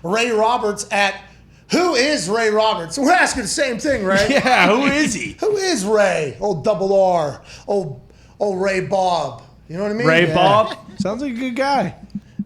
Ray Roberts at who is Ray Roberts? We're asking the same thing, Ray. Yeah, who is he? Who is Ray? Old double R. Old Ray Bob. You know what I mean? Ray Bob? Sounds like a good guy.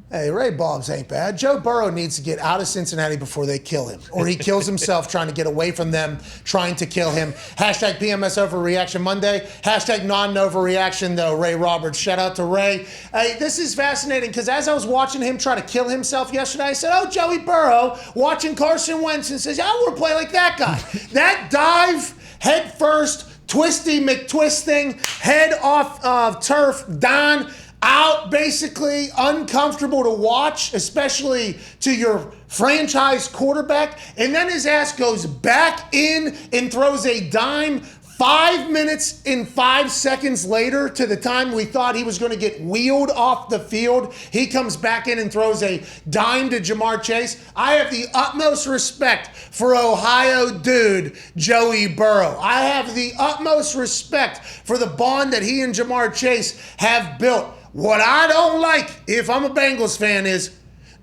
Hey, Ray Bob's ain't bad. Joe Burrow needs to get out of Cincinnati before they kill him. Or he kills himself trying to get away from them, trying to kill him. Hashtag PMS Overreaction Monday. Hashtag non-overreaction, though, Ray Roberts. Shout out to Ray. Hey, this is fascinating because as I was watching him try to kill himself yesterday, I said, oh, Joey Burrow, watching Carson Wentz and says, I want to play like that guy. That dive, head first, twisty McTwisting, head off of turf, down, out, basically uncomfortable to watch, especially to your franchise quarterback. And then his ass goes back in and throws a dime 5 minutes and 5 seconds later to the time we thought he was going to get wheeled off the field. He comes back in and throws a dime to Jamar Chase. I have the utmost respect for Ohio dude Joey Burrow. I have the utmost respect for the bond that he and Jamar Chase have built. What I don't like, if I'm a Bengals fan, is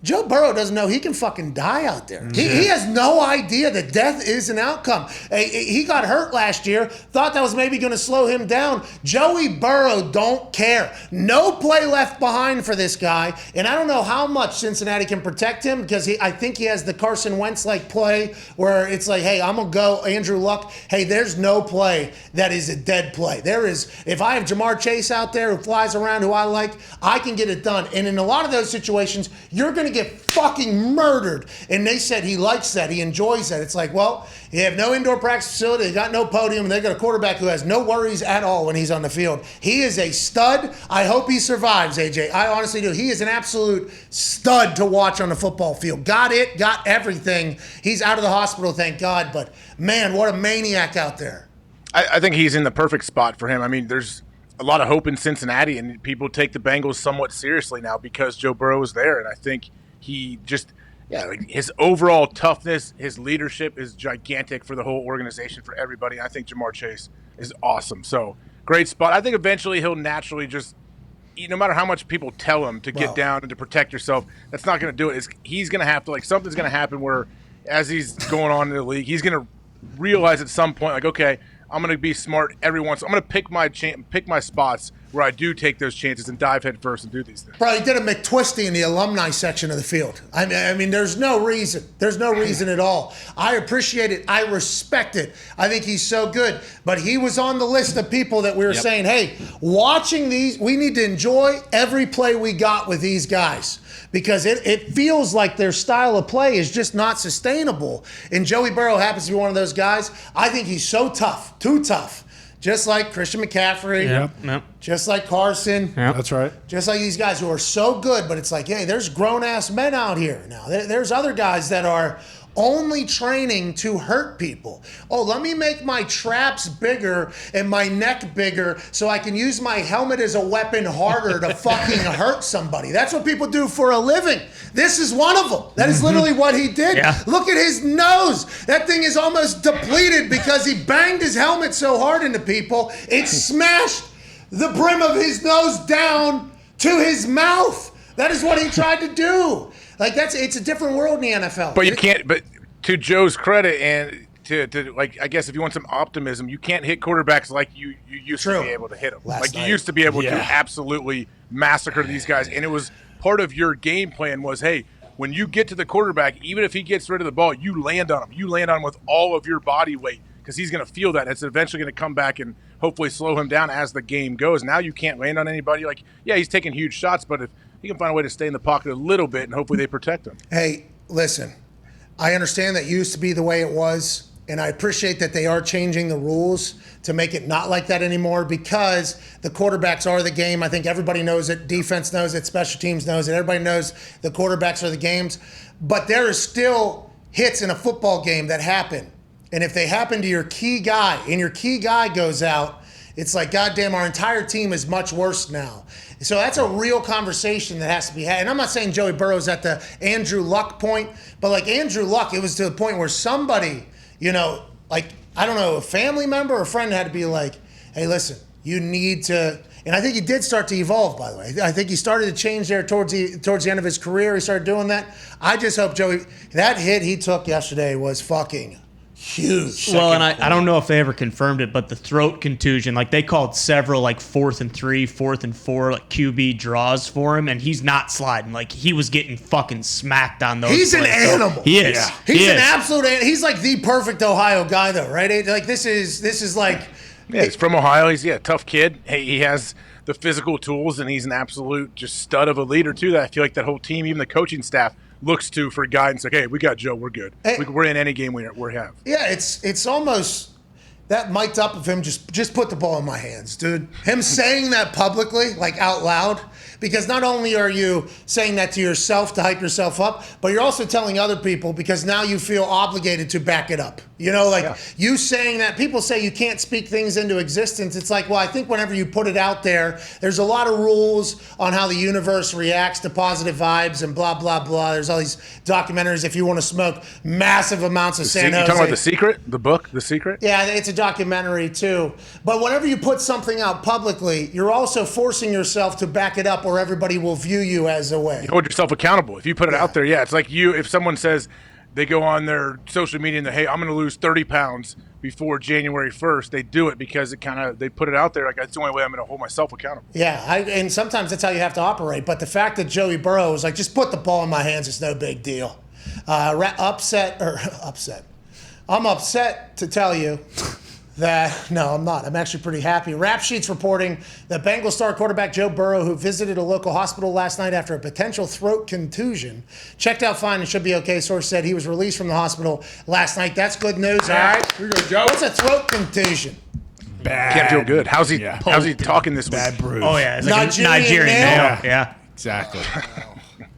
Joe Burrow doesn't know he can fucking die out there. He has no idea that death is an outcome. He got hurt last year, thought that was maybe going to slow him down. Joey Burrow don't care. No play left behind for this guy, and I don't know how much Cincinnati can protect him because I think he has the Carson Wentz-like play where it's like, hey, I'm going to go Andrew Luck. Hey, there's no play that is a dead play. There is, if I have Jamar Chase out there who flies around who I like, I can get it done. And in a lot of those situations, you're going to get fucking murdered. And they said he likes that. He enjoys that. It's like, well, you have no indoor practice facility. They got no podium. And they got a quarterback who has no worries at all when he's on the field. He is a stud. I hope he survives, AJ. I honestly do. He is an absolute stud to watch on the football field. Got it. Got everything. He's out of the hospital, thank God. But, man, what a maniac out there. I think he's in the perfect spot for him. I mean, there's a lot of hope in Cincinnati, and people take the Bengals somewhat seriously now because Joe Burrow is there. And I think he just, his overall toughness, his leadership is gigantic for the whole organization, for everybody. I think Jamar Chase is awesome. So, great spot. I think eventually he'll naturally just, no matter how much people tell him to get down and to protect yourself, that's not going to do it. He's going to have to, something's going to happen where as he's going on in the league, he's going to realize at some point, okay, I'm going to be smart every once. I'm going to pick my spots where I do take those chances and dive head first and do these things. Bro, he did a McTwisty in the alumni section of the field. I mean, there's no reason. There's no reason at all. I appreciate it. I respect it. I think he's so good. But he was on the list of people that we were saying, hey, watching these, we need to enjoy every play we got with these guys because it feels like their style of play is just not sustainable. And Joey Burrow happens to be one of those guys. I think he's so tough, too tough. Just like Christian McCaffrey, just like Carson. Yep. That's right. Just like these guys who are so good, but it's like, hey, there's grown-ass men out here now. There's other guys that are only training to hurt people. Oh, let me make my traps bigger and my neck bigger so I can use my helmet as a weapon harder to fucking hurt somebody. That's what people do for a living. This is one of them. That is literally what he did. Yeah. Look at his nose. That thing is almost depleted because he banged his helmet so hard into people, it smashed the brim of his nose down to his mouth. That is what he tried to do. Like it's a different world in the NFL. But you can't. But to Joe's credit, and to I guess if you want some optimism, you can't hit quarterbacks like you used to be able to hit them. You used to be able to absolutely massacre these guys, and it was part of your game plan was, hey, when you get to the quarterback, even if he gets rid of the ball, you land on him. You land on him with all of your body weight because he's going to feel that. It's eventually going to come back and hopefully slow him down as the game goes. Now you can't land on anybody. He's taking huge shots, but if he can find a way to stay in the pocket a little bit, and hopefully they protect him. Hey, listen, I understand that used to be the way it was, and I appreciate that they are changing the rules to make it not like that anymore because the quarterbacks are the game. I think everybody knows it. Defense knows it. Special teams knows it. Everybody knows the quarterbacks are the games. But there is still hits in a football game that happen. And if they happen to your key guy, and your key guy goes out, it's like, goddamn, our entire team is much worse now. So that's a real conversation that has to be had. And I'm not saying Joey Burrow's at the Andrew Luck point, but like Andrew Luck, it was to the point where somebody, I don't know, a family member or a friend had to be like, hey, listen, you need to And I think he did start to evolve, by the way. I think he started to change there towards the end of his career. He started doing that. I just hope Joey, that hit he took yesterday was fucking huge. Well, and I don't know if they ever confirmed it, but the throat contusion, like they called several like 4th and 3, 4th and 4 like QB draws for him, and he's not sliding. Like he was getting fucking smacked on those. He's plays. an animal. He is. Yeah. He's an absolute. He's like the perfect Ohio guy, though, right? Like this is like. Yeah, he's from Ohio. He's a tough kid. Hey, he has the physical tools, and he's an absolute just stud of a leader too. That I feel like that whole team, even the coaching staff, looks to for guidance. Like, hey, we got Joe. We're good. Hey, We're in any game we have. Yeah, it's almost that mic'd up of him. Just put the ball in my hands, dude. Him saying that publicly, like out loud, because not only are you saying that to yourself to hype yourself up, but you're also telling other people because now you feel obligated to back it up. You know, like you saying that, people say you can't speak things into existence. It's like, well, I think whenever you put it out there, there's a lot of rules on how the universe reacts to positive vibes and blah, blah, blah. There's all these documentaries if you want to smoke massive amounts of San Jose. You talking about The Secret? The book, The Secret? Yeah, it's a documentary too. But whenever you put something out publicly, you're also forcing yourself to back it up or everybody will view you as a way. You hold yourself accountable. If you put it out there, it's like if someone says they go on their social media and they, hey, I'm going to lose 30 pounds before January 1st, they do it because they put it out there like that's the only way I'm going to hold myself accountable. Yeah, and sometimes that's how you have to operate. But the fact that Joey Burrow was like, just put the ball in my hands, it's no big deal. Upset. I'm upset to tell you that, no, I'm not. I'm actually pretty happy. Rap Sheet's reporting that Bengal star quarterback Joe Burrow, who visited a local hospital last night after a potential throat contusion, checked out fine and should be okay. Source said he was released from the hospital last night. That's good news, all right? Here you go, Joe. What's a throat contusion? Bad. Can't feel good. How's he talking this week? Bad bruise. Oh yeah, it's like Nigerian a Nigerian nail? nail. Yeah. Exactly.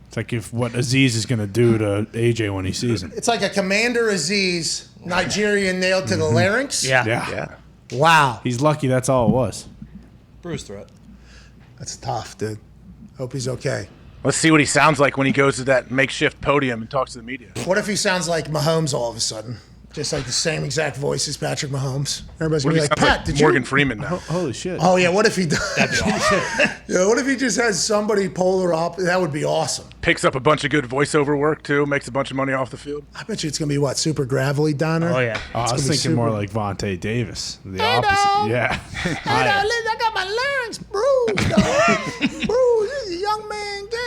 It's like what Aziz is going to do to AJ when he sees him. It's like a Commander Aziz Nigerian nail to the larynx? Yeah. Wow. He's lucky that's all it was. Bruce threat. That's tough, dude. Hope he's okay. Let's see what he sounds like when he goes to that makeshift podium and talks to the media. What if he sounds like Mahomes all of a sudden? Just like the same exact voice as Patrick Mahomes. Everybody's What going if to he be like, sounds Pat, did Morgan you? Freeman now? Holy shit. Oh, yeah, what if he does? That'd be awesome. Yeah, what if he just has somebody polar opposite? That would be awesome. Picks up a bunch of good voiceover work, too. Makes a bunch of money off the field. I bet you it's going to be, what, super gravelly down there? Oh yeah. I was thinking more like Vontae Davis. The opposite. dog. Yeah. Hey, dog, listen, I got my larynx bruised, dog. Bruised. This is a young man game.